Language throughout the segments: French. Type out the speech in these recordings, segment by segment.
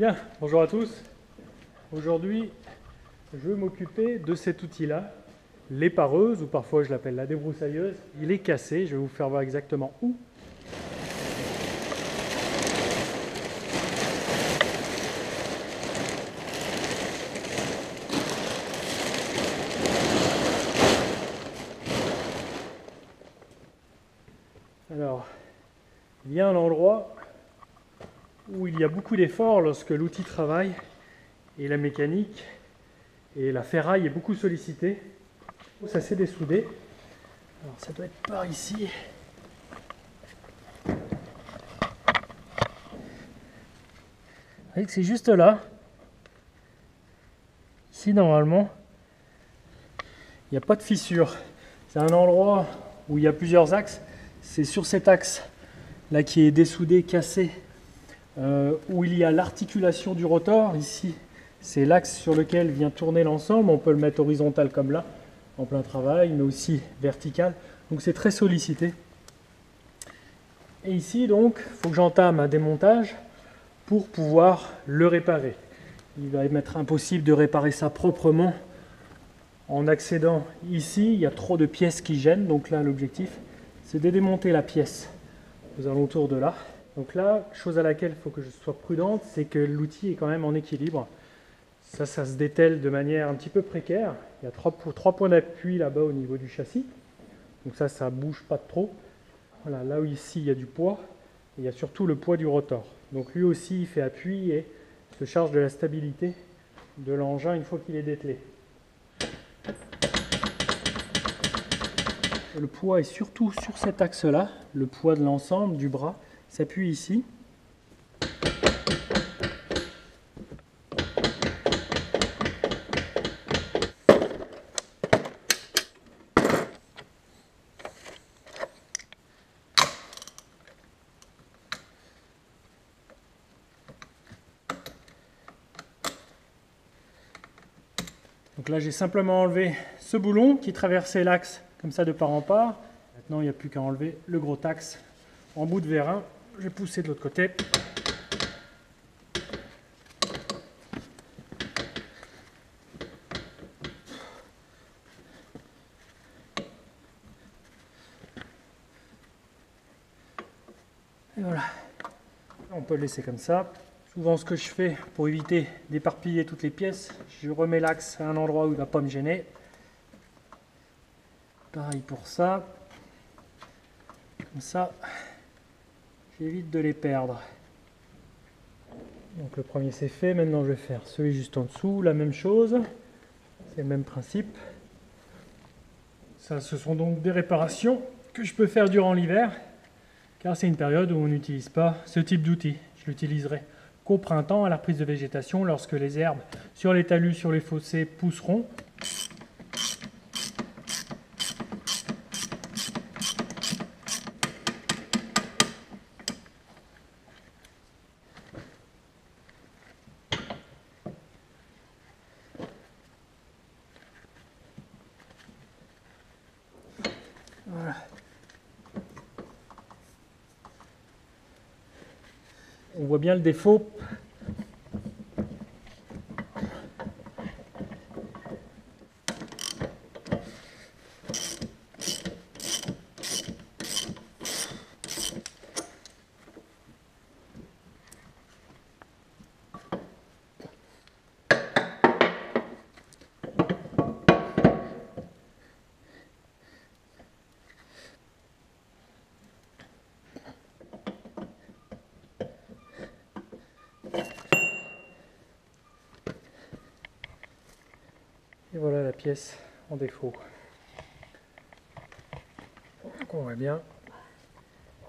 Bien, bonjour à tous. Aujourd'hui, je vais m'occuper de cet outil-là, l'épareuse, ou parfois je l'appelle la débroussailleuse. Il est cassé, je vais vous faire voir exactement où. Alors, il y a un endroit où il y a beaucoup d'efforts lorsque l'outil travaille et la mécanique et la ferraille est beaucoup sollicitée. Ça s'est dessoudé. Alors ça doit être par ici. Vous voyez que c'est juste là. Ici normalement, il n'y a pas de fissure. C'est un endroit où il y a plusieurs axes. C'est sur cet axe là qui est dessoudé, cassé, où il y a l'articulation du rotor. Ici, c'est l'axe sur lequel vient tourner l'ensemble. On peut le mettre horizontal comme là, en plein travail, mais aussi vertical. Donc c'est très sollicité. Et ici, donc, il faut que j'entame un démontage pour pouvoir le réparer. Il va m'être impossible de réparer ça proprement en accédant ici. Il y a trop de pièces qui gênent. Donc là, l'objectif, c'est de démonter la pièce aux alentours de là. Donc là, chose à laquelle il faut que je sois prudente, c'est que l'outil est quand même en équilibre. Ça se détèle de manière un petit peu précaire. Il y a trois points d'appui là-bas au niveau du châssis. Donc ça bouge pas trop. Voilà, là où ici il y a du poids, il y a surtout le poids du rotor. Donc lui aussi il fait appui et se charge de la stabilité de l'engin une fois qu'il est dételé. Le poids est surtout sur cet axe-là, le poids de l'ensemble du bras s'appuie ici. Donc là, j'ai simplement enlevé ce boulon qui traversait l'axe comme ça de part en part. Maintenant, il n'y a plus qu'à enlever le gros axe en bout de vérin. Je vais pousser de l'autre côté. Et voilà. On peut le laisser comme ça. Souvent, ce que je fais pour éviter d'éparpiller toutes les pièces, je remets l'axe à un endroit où il ne va pas me gêner. Pareil pour ça. Comme ça, j'évite de les perdre. Donc le premier c'est fait. Maintenant, je vais faire celui juste en dessous. La même chose. C'est le même principe. Ça, ce sont donc des réparations que je peux faire durant l'hiver, car c'est une période où on n'utilise pas ce type d'outil. Je l'utiliserai qu'au printemps, à la reprise de végétation, lorsque les herbes sur les talus, sur les fossés pousseront. Voilà. On voit bien le défaut. Et voilà la pièce en défaut. Donc on voit bien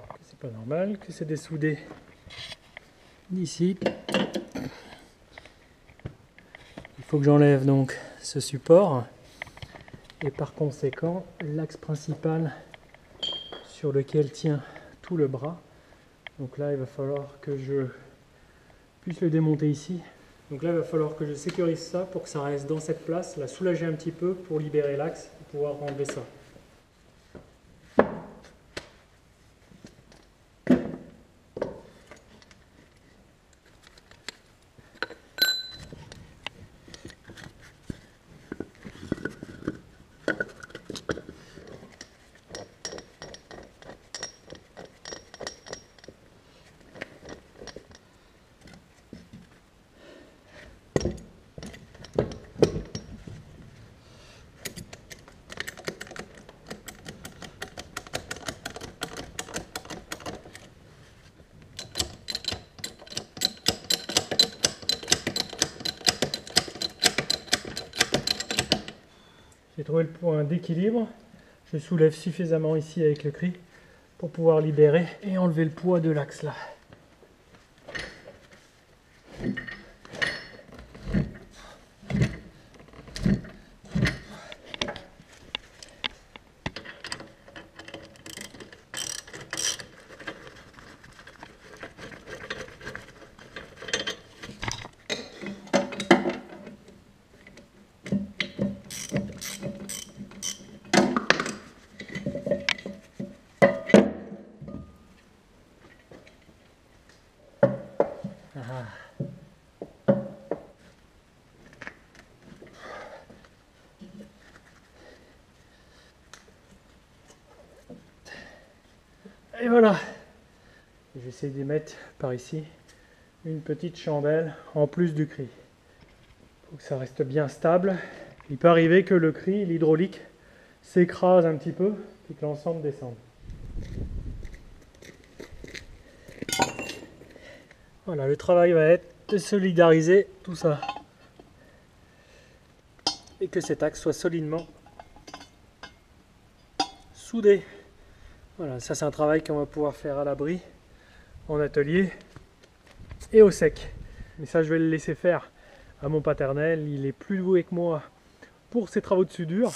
que c'est pas normal, que c'est dessoudé d'ici. Il faut que j'enlève donc ce support et par conséquent l'axe principal sur lequel tient tout le bras. Donc là il va falloir que je puisse le démonter ici. Donc là, il va falloir que je sécurise ça pour que ça reste dans cette place, la soulager un petit peu pour libérer l'axe et pouvoir enlever ça. J'ai trouvé le point d'équilibre. Je soulève suffisamment ici avec le cri pour pouvoir libérer et enlever le poids de l'axe là. Et voilà, j'essaie d'y mettre par ici une petite chandelle en plus du cri. Il faut que ça reste bien stable. Il peut arriver que le cri, l'hydraulique, s'écrase un petit peu et que l'ensemble descende. Voilà, le travail va être de solidariser tout ça et que cet axe soit solidement soudé. Voilà, ça c'est un travail qu'on va pouvoir faire à l'abri, en atelier et au sec. Mais ça je vais le laisser faire à mon paternel, il est plus doué que moi pour ses travaux de soudure.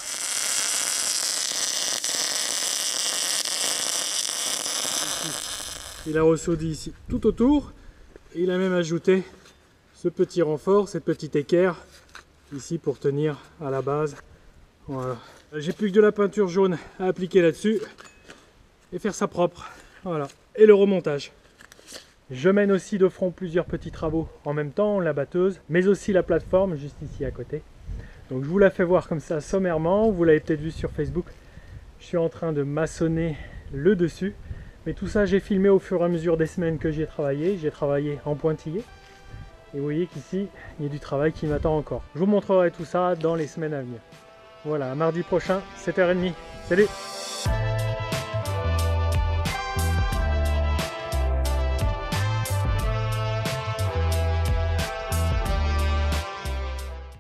Il a ressoudé ici tout autour, et il a même ajouté ce petit renfort, cette petite équerre ici pour tenir à la base. Voilà. J'ai plus que de la peinture jaune à appliquer là-dessus et faire ça propre. Voilà. Et le remontage. Je mène aussi de front plusieurs petits travaux en même temps, la batteuse, mais aussi la plateforme juste ici à côté. Donc je vous la fais voir comme ça sommairement, vous l'avez peut-être vu sur Facebook. Je suis en train de maçonner le dessus, mais tout ça j'ai filmé au fur et à mesure des semaines que j'y ai travaillé. J'ai travaillé en pointillé. Et vous voyez qu'ici, il y a du travail qui m'attend encore. Je vous montrerai tout ça dans les semaines à venir. Voilà, à mardi prochain, 7h30. Salut!